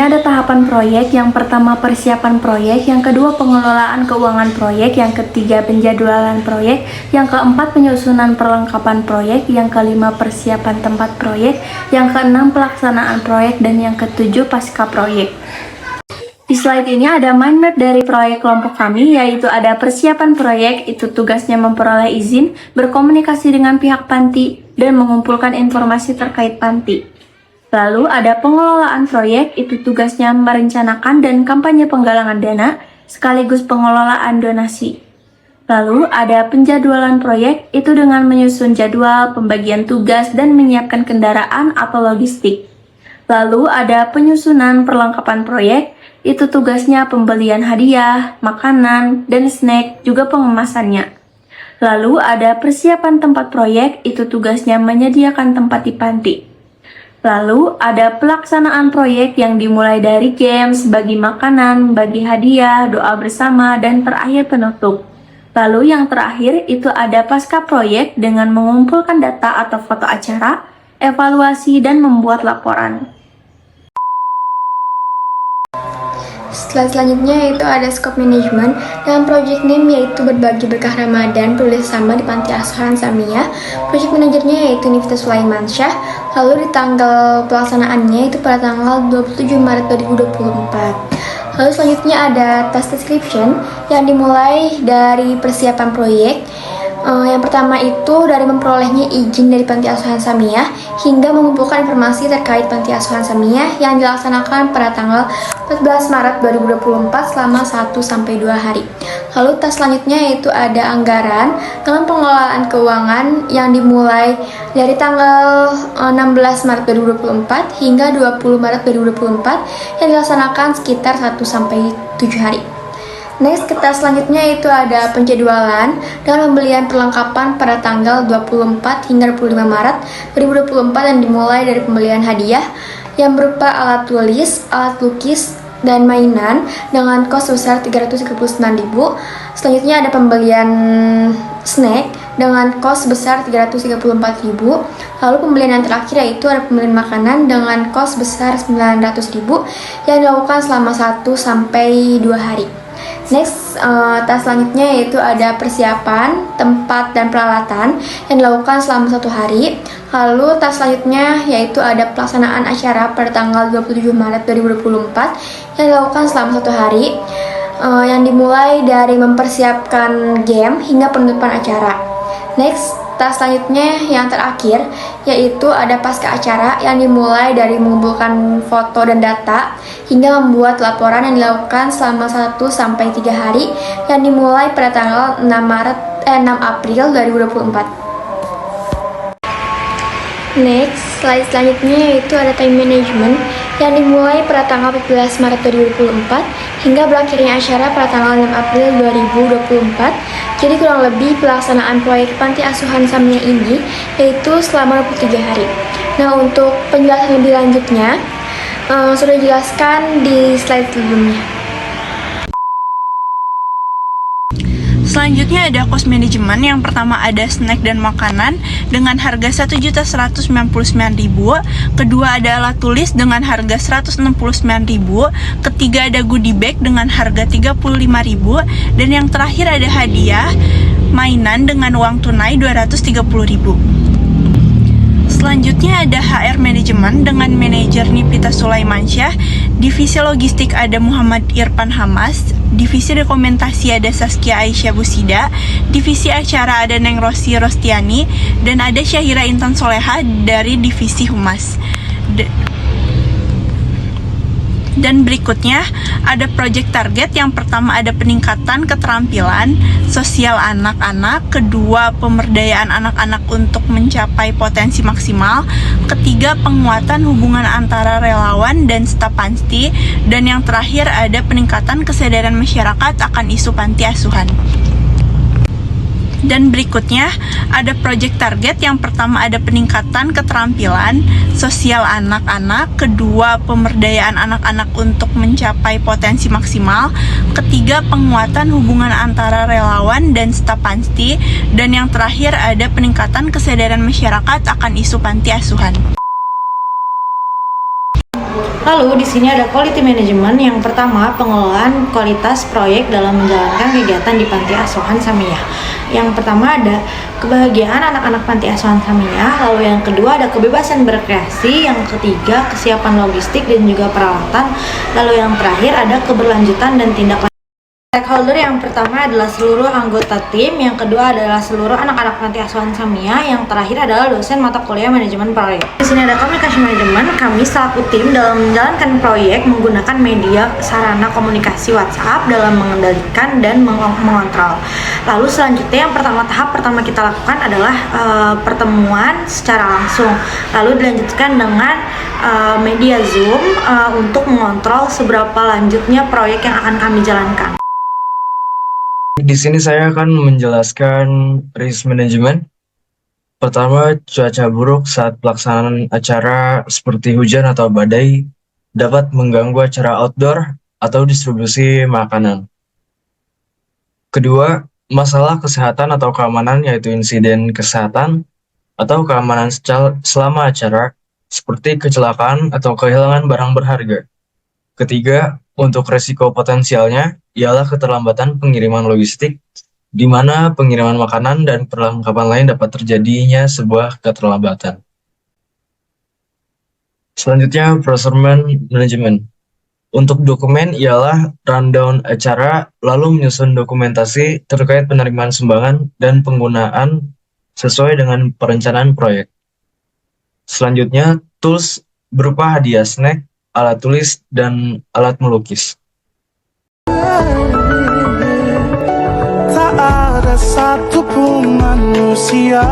ada tahapan proyek. Yang pertama persiapan proyek, yang kedua pengelolaan keuangan proyek, yang ketiga penjadwalan proyek, yang keempat penyusunan perlengkapan proyek, yang kelima persiapan tempat proyek, yang keenam pelaksanaan proyek, dan yang ketujuh pasca proyek. Di slide ini ada mind map dari proyek kelompok kami, yaitu ada persiapan proyek, itu tugasnya memperoleh izin, berkomunikasi dengan pihak panti, dan mengumpulkan informasi terkait panti. Lalu ada pengelolaan proyek, itu tugasnya merencanakan dan kampanye penggalangan dana, sekaligus pengelolaan donasi. Lalu ada penjadwalan proyek, itu dengan menyusun jadwal, pembagian tugas, dan menyiapkan kendaraan atau logistik. Lalu ada penyusunan perlengkapan proyek, itu tugasnya pembelian hadiah, makanan, dan snack, juga pengemasannya. Lalu ada persiapan tempat proyek, itu tugasnya menyediakan tempat di panti. Lalu ada pelaksanaan proyek yang dimulai dari games, bagi makanan, bagi hadiah, doa bersama, dan terakhir penutup. Lalu yang terakhir itu ada pasca proyek dengan mengumpulkan data atau foto acara, evaluasi, dan membuat laporan. Slide selanjutnya itu ada scope management dan project name, yaitu berbagi berkah Ramadan tulis sama di Panti Asuhan Samia. Project manajernya yaitu Nifta Sulaimansyah. Lalu di tanggal pelaksanaannya itu pada tanggal 27 Maret 2024. Lalu selanjutnya ada task description yang dimulai dari persiapan proyek. Yang pertama itu dari memperolehnya izin dari Panti Asuhan Samia hingga mengumpulkan informasi terkait Panti Asuhan Samia yang dilaksanakan pada tanggal 14 Maret 2024 selama 1-2 hari. Lalu task selanjutnya yaitu ada anggaran dengan pengelolaan keuangan yang dimulai dari tanggal 16 Maret 2024 hingga 20 Maret 2024 yang dilaksanakan sekitar 1-7 hari. Next, kita selanjutnya itu ada penjadwalan dan pembelian perlengkapan pada tanggal 24 hingga 25 Maret 2024 yang dimulai dari pembelian hadiah yang berupa alat tulis, alat lukis, dan mainan dengan kos sebesar 339.000. Selanjutnya ada pembelian snack dengan kos sebesar 334.000. Lalu pembelian yang terakhir yaitu ada pembelian makanan dengan kos sebesar 900.000 yang dilakukan selama 1-2 hari. Next, task selanjutnya yaitu ada persiapan, tempat, dan peralatan yang dilakukan selama 1 hari. Lalu task selanjutnya yaitu ada pelaksanaan acara pada tanggal 27 Maret 2024 yang dilakukan selama 1 hari, yang dimulai dari mempersiapkan game hingga penutupan acara. Next, task selanjutnya yang terakhir yaitu ada pasca acara yang dimulai dari mengumpulkan foto dan data hingga membuat laporan yang dilakukan selama 1-3 hari yang dimulai pada tanggal 6 April 2024. Next, slide selanjutnya yaitu ada time management yang dimulai pada tanggal 14 Maret 2024 hingga berakhirnya acara pada tanggal 6 April 2024. Jadi kurang lebih pelaksanaan proyek Panti Asuhan Samia ini yaitu selama 23 hari. Nah, untuk penjelasan lebih lanjutnya sudah dijelaskan di slide sebelumnya. Selanjutnya ada cost management. Yang pertama ada snack dan makanan dengan harga 1.199.000. Kedua ada alat tulis dengan harga 169.000. Ketiga ada goodie bag dengan harga 35.000. Dan yang terakhir ada hadiah mainan dengan uang tunai 230.000. Selanjutnya ada HR Management dengan manajer Nifta Sulaimansyah. Divisi logistik ada Muhammad Irfan Hamas. Divisi dokumentasi ada Saskia Aisyah Busida. Divisi acara ada Neng Rosi Rostiani. Dan ada Syahira Intan Soleha dari divisi humas. Dan berikutnya ada project target. Yang pertama ada peningkatan keterampilan sosial anak-anak. Kedua, pemberdayaan anak-anak untuk mencapai potensi maksimal. Ketiga, penguatan hubungan antara relawan dan staf panti. Dan yang terakhir ada peningkatan kesadaran masyarakat akan isu panti asuhan. Dan berikutnya ada project target. Yang pertama ada peningkatan keterampilan sosial anak-anak. Kedua, pemberdayaan anak-anak untuk mencapai potensi maksimal. Ketiga, penguatan hubungan antara relawan dan staf panti. Dan yang terakhir ada peningkatan kesadaran masyarakat akan isu panti asuhan. Lalu di sini ada quality management. Yang pertama, pengelolaan kualitas proyek dalam menjalankan kegiatan di Panti Asuhan Samiyah. Yang pertama ada kebahagiaan anak-anak Panti Asuhan Samiyah. Lalu yang kedua ada kebebasan berkreasi. Yang ketiga kesiapan logistik dan juga peralatan. Lalu yang terakhir ada keberlanjutan dan tindak lanjut. Stakeholder yang pertama adalah seluruh anggota tim, yang kedua adalah seluruh anak-anak Panti Asuhan Samiyah, yang terakhir adalah dosen mata kuliah manajemen proyek. Di sini ada komunikasi manajemen. Kami selaku tim dalam menjalankan proyek menggunakan media sarana komunikasi WhatsApp dalam mengendalikan dan mengontrol. Lalu selanjutnya yang tahap pertama kita lakukan adalah pertemuan secara langsung. Lalu dilanjutkan dengan media Zoom untuk mengontrol seberapa lanjutnya proyek yang akan kami jalankan. Di sini saya akan menjelaskan risk management. Pertama, cuaca buruk saat pelaksanaan acara seperti hujan atau badai dapat mengganggu acara outdoor atau distribusi makanan. Kedua, masalah kesehatan atau keamanan, yaitu insiden kesehatan atau keamanan selama acara seperti kecelakaan atau kehilangan barang berharga. Ketiga, untuk resiko potensialnya ialah keterlambatan pengiriman logistik, di mana pengiriman makanan dan perlengkapan lain dapat terjadinya sebuah keterlambatan. Selanjutnya, procurement management. Untuk dokumen ialah rundown acara, lalu menyusun dokumentasi terkait penerimaan sumbangan dan penggunaan sesuai dengan perencanaan proyek. Selanjutnya, tools berupa hadiah snack, alat tulis, dan alat melukis. Tak ada satupun manusia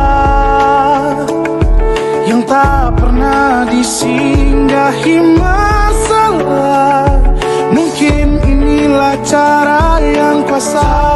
yang tak pernah disinggahi masalah. Mungkin inilah cara yang kuasa